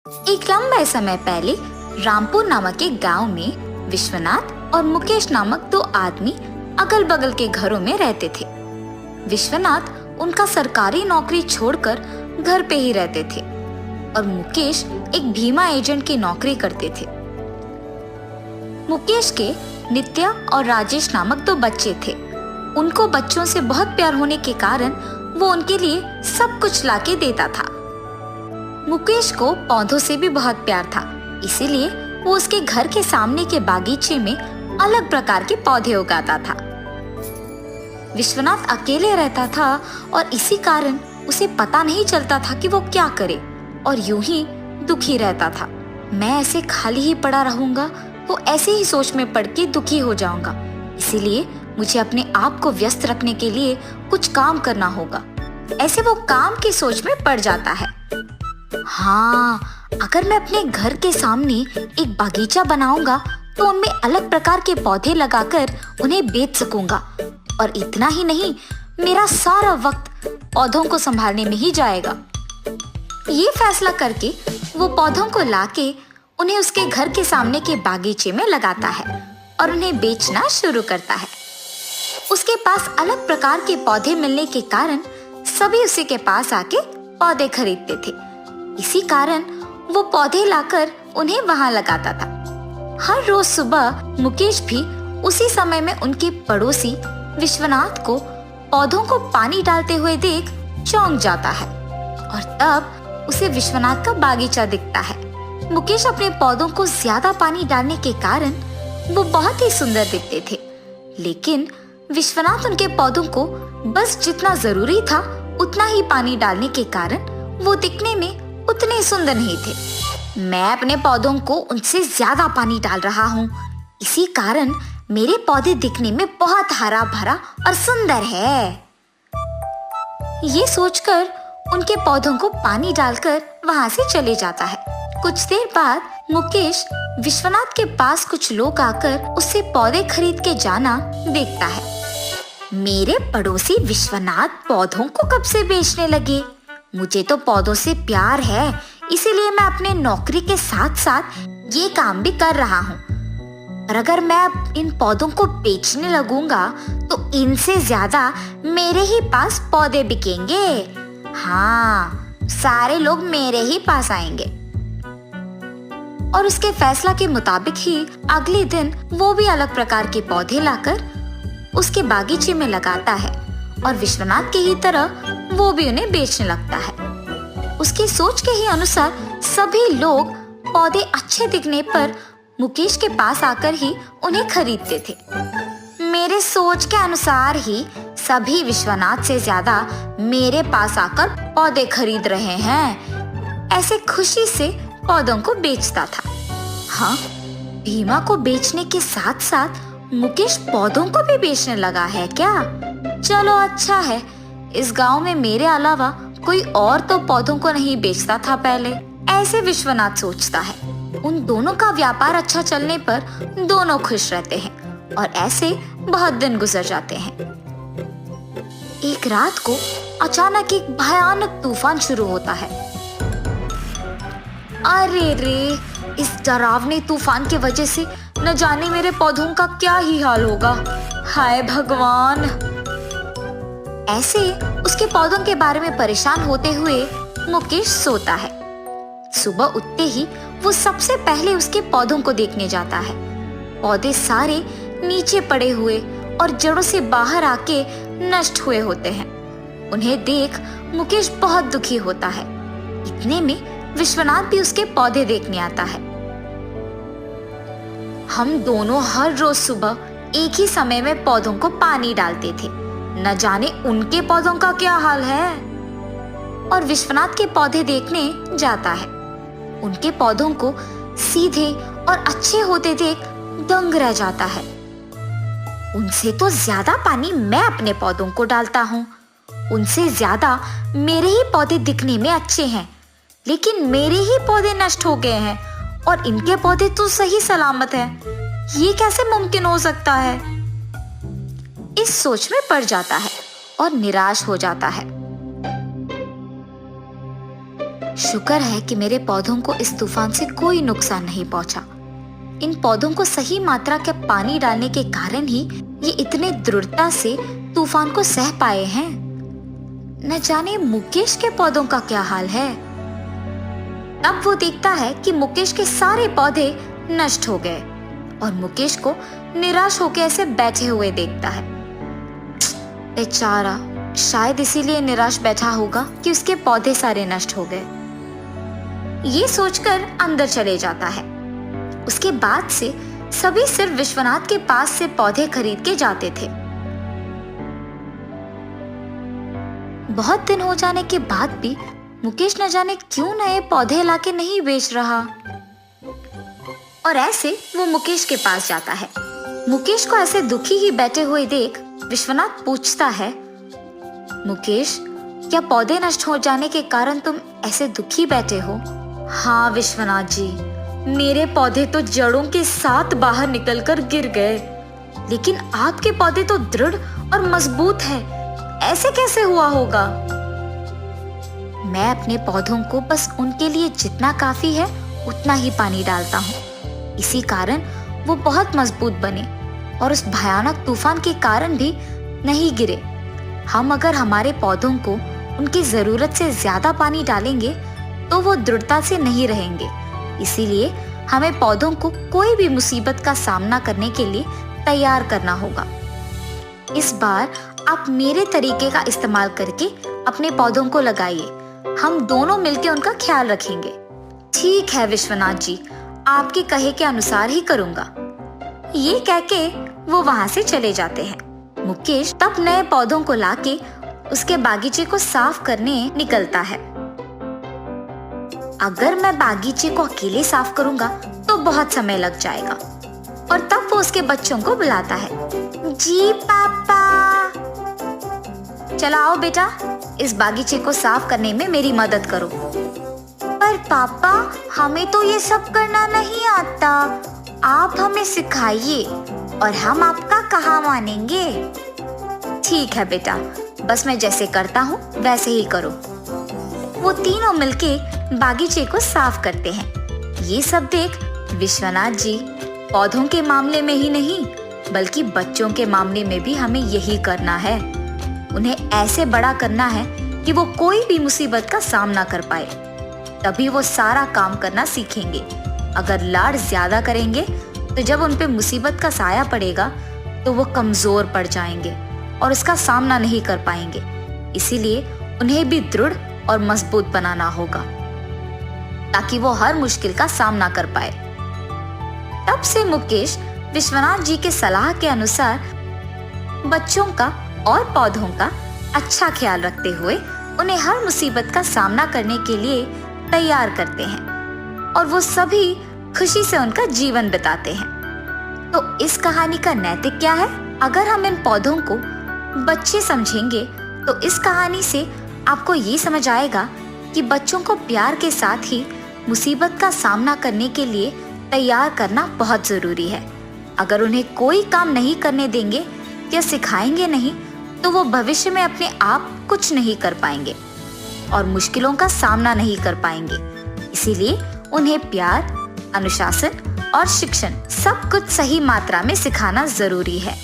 एक लंबे समय पहले रामपुर नामक एक गांव में विश्वनाथ और मुकेश नामक दो आदमी अगल बगल के घरों में रहते थे। विश्वनाथ उनका सरकारी नौकरी छोड़कर घर पे ही रहते थे और मुकेश एक बीमा एजेंट की नौकरी करते थे। मुकेश के नित्या और राजेश नामक दो बच्चे थे। उनको बच्चों से बहुत प्यार होने के कारण वो उनके लिए सब कुछ लाके देता था। मुकेश को पौधों से भी बहुत प्यार था, इसीलिए वो उसके घर के सामने के बागीचे में अलग प्रकार के पौधे उगाता था। विश्वनाथ अकेले रहता था और इसी कारण उसे पता नहीं चलता था कि वो क्या करे और यूं ही दुखी रहता था। मैं ऐसे खाली ही पड़ा रहूंगा तो ऐसे ही सोच में पड़ के दुखी हो जाऊंगा, इसीलिए मुझे अपने आप को व्यस्त रखने के लिए कुछ काम करना होगा। ऐसे वो काम की सोच में पड़ जाता है। हाँ, अगर मैं अपने घर के सामने एक बागीचा बनाऊंगा तो उनमें अलग प्रकार के पौधे लगाकर उन्हें बेच सकूंगा और इतना ही नहीं, मेरा सारा वक्त पौधों को संभालने में ही जाएगा। ये फैसला करके वो पौधों को लाके उन्हें उसके घर के सामने के बागीचे में लगाता है और उन्हें बेचना शुरू करता है। उसके पास अलग प्रकार के पौधे मिलने के कारण सभी उसी के पास आके पौधे खरीदते थे। इसी कारण वो पौधे लाकर उन्हें वहां लगाता था। हर रोज सुबह मुकेश भी उसी समय में उनके पड़ोसी विश्वनाथ को पौधों को पानी डालते हुए देख चौंक जाता है और तब उसे विश्वनाथ का बागीचा दिखता है। मुकेश अपने पौधों को ज्यादा पानी डालने के कारण वो बहुत ही सुंदर दिखते थे, लेकिन विश्वनाथ उनके पौधों को बस जितना जरूरी था उतना ही पानी डालने के कारण वो दिखने में उतने सुंदर नहीं थे। मैं अपने पौधों को उनसे ज्यादा पानी डाल रहा हूँ, इसी कारण मेरे पौधे दिखने में बहुत हरा भरा और सुंदर है। ये सोचकर उनके पौधों को पानी डालकर वहां से चले जाता है। कुछ देर बाद मुकेश विश्वनाथ के पास कुछ लोग आकर उससे पौधे खरीद के जाना देखता है। मेरे पड़ोसी विश्वनाथ पौधों को कब से बेचने लगे? मुझे तो पौधों से प्यार है, इसीलिए मैं अपने नौकरी के साथ साथ ये काम भी कर रहा हूँ। पर अगर मैं इन पौधों को बेचने लगूंगा तो इनसे ज्यादा मेरे ही पास पौधे बिकेंगे। हाँ, सारे लोग मेरे ही पास आएंगे। और उसके फैसला के मुताबिक ही अगले दिन वो भी अलग प्रकार के पौधे लाकर उसके बागीचे में लगाता है और विश्वनाथ के ही तरह वो भी उन्हें बेचने लगता है। उसकी सोच के ही अनुसार सभी लोग पौधे अच्छे दिखने पर मुकेश के पास आकर ही उन्हें खरीदते थे। मेरे सोच के अनुसार ही सभी विश्वनाथ से ज्यादा मेरे पास आकर पौधे खरीद रहे हैं, ऐसे खुशी से पौधों को बेचता था। हाँ, भीमा को बेचने के साथ साथ मुकेश पौधों को भी बेचने लगा है क्या? चलो अच्छा है, इस गांव में मेरे अलावा कोई और तो पौधों को नहीं बेचता था पहले, ऐसे विश्वनाथ सोचता है। उन दोनों का व्यापार अच्छा चलने पर दोनों खुश रहते हैं और ऐसे बहुत दिन गुजर जाते हैं। एक रात को अचानक एक भयानक तूफान शुरू होता है। अरे रे, इस डरावने तूफान की वजह से न जाने मेरे पौधों का क्या ही हाल होगा। हाय भगवान! ऐसे उसके पौधों के बारे में परेशान होते हुए मुकेश सोता है। सुबह उठते ही वो सबसे पहले उसके पौधों को देखने जाता है। पौधे सारे नीचे पड़े हुए और जड़ों से बाहर आके नष्ट हुए होते हैं। उन्हें देख मुकेश बहुत दुखी होता है। इतने में विश्वनाथ भी उसके पौधे देखने आता है। हम दोनों हर रोज सुबह एक ही समय में पौधों को पानी डालते थे, न जाने उनके पौधों का क्या हाल है। और विश्वनाथ के पौधे देखने जाता है। उनके पौधों को सीधे और अच्छे होते देख दंग रह जाता है। उनसे तो ज्यादा पानी मैं अपने पौधों को डालता हूँ, उनसे ज्यादा मेरे ही पौधे दिखने में अच्छे हैं, लेकिन मेरे ही पौधे नष्ट हो गए हैं और इनके पौधे तो सही सलामत हैं। ये कैसे मुमकिन हो सकता है? इस सोच में पड़ जाता है और निराश हो जाता है। शुक्र है कि मेरे पौधों को इस तूफान से कोई नुकसान नहीं पहुंचा। इन पौधों को सही मात्रा का पानी डालने के कारण ही ये इतने दृढ़ता से तूफान को सह पाए हैं। न जाने मुकेश के पौधों का क्या हाल है। तब वो देखता है कि मुकेश के सारे पौधे नष्ट हो गए और मुकेश को निराश होकर ऐसे बैठे हुए देखता है। बेचारा, शायद इसीलिए निराश बैठा होगा कि उसके पौधे सारे नष्ट हो गए। ये सोचकर अंदर चले जाता है। उसके बाद से सभी सिर्फ विश्वनाथ के पास से पौधे खरीद के जाते थे। बहुत दिन हो जाने के बाद भी मुकेश न जाने क्यों नए पौधे लाके नहीं बेच रहा। और ऐसे वो मुकेश के पास जाता है। मुकेश को ऐसे दुखी ही बैठे हुए देख विश्वनाथ पूछता है, मुकेश, क्या पौधे नष्ट हो जाने के कारण तुम ऐसे दुखी बैठे हो? हाँ विश्वनाथ जी, मेरे पौधे तो जड़ों के साथ बाहर निकलकर गिर गए, लेकिन आपके पौधे तो दृढ़ और मजबूत है, ऐसे कैसे हुआ होगा? मैं अपने पौधों को बस उनके लिए जितना काफी है उतना ही पानी डालता हूँ। इसी कारण वो बहुत मजबूत बने और उस भयानक तूफान के कारण भी नहीं गिरे। हम अगर हमारे पौधों को उनकी जरूरत से ज्यादा पानी डालेंगे तो वो दृढ़ता से नहीं रहेंगे। इसीलिए हमें पौधों को कोई भी मुसीबत का सामना करने के लिए तैयार करना होगा। इस बार आप मेरे तरीके का इस्तेमाल करके अपने पौधों को लगाइए। हम दोनों मिलकर उनका ख्याल रखेंगे। ठीक है विश्वनाथ जी, आपके कहे के अनुसार ही करूंगा। ये कह के वो वहां से चले जाते हैं। मुकेश तब नए पौधों को लाके उसके बागीचे को साफ करने निकलता है। अगर मैं बागीचे को अकेले साफ करूंगा तो बहुत समय लग जाएगा। और तब वो उसके बच्चों को बुलाता है। जी पापा, चलो आओ बेटा, इस बागीचे को साफ करने में मेरी मदद करो। पर पापा, हमें तो ये सब करना नहीं आता, आप हमें सिखाइए और हम आपका कहाँ मानेंगे। ठीक है बेटा, बस मैं जैसे करता हूँ वैसे ही करो। वो तीनों मिलके बागीचे को साफ करते हैं। ये सब देख विश्वनाथ जी, पौधों के मामले में ही नहीं बल्कि बच्चों के मामले में भी हमें यही करना है। उन्हें ऐसे बड़ा करना है कि वो कोई भी मुसीबत का सामना कर पाए, तभी वो सारा काम करना सीखेंगे। अगर लाड ज्यादा करेंगे तो जब उन पे मुसीबत का साया पड़ेगा तो वो कमजोर पड़ जाएंगे और उसका सामना नहीं कर पाएंगे। इसीलिए उन्हें भी दृढ़ और मजबूत बनाना होगा ताकि वो हर मुश्किल का सामना कर पाए। तब से मुकेश विश्वनाथ जी के सलाह के अनुसार बच्चों का और पौधों का अच्छा ख्याल रखते हुए उन्हें हर मुसीबत का सामना करने के लिए तैयार करते हैं और वो सभी खुशी से उनका जीवन बिताते हैं। तो इस कहानी का नैतिक क्या है? अगर हम इन पौधों को बच्चे समझेंगे तो इस कहानी से आपको ये समझ आएगा कि बच्चों को प्यार के साथ ही मुसीबत का सामना करने के लिए तैयार करना बहुत जरूरी है। अगर उन्हें कोई काम नहीं करने देंगे या सिखाएंगे नहीं तो वो भविष्य में अपने आप कुछ नहीं कर पाएंगे और मुश्किलों का सामना नहीं कर पाएंगे। इसीलिए उन्हें प्यार, अनुशासन और शिक्षण सब कुछ सही मात्रा में सिखाना जरूरी है।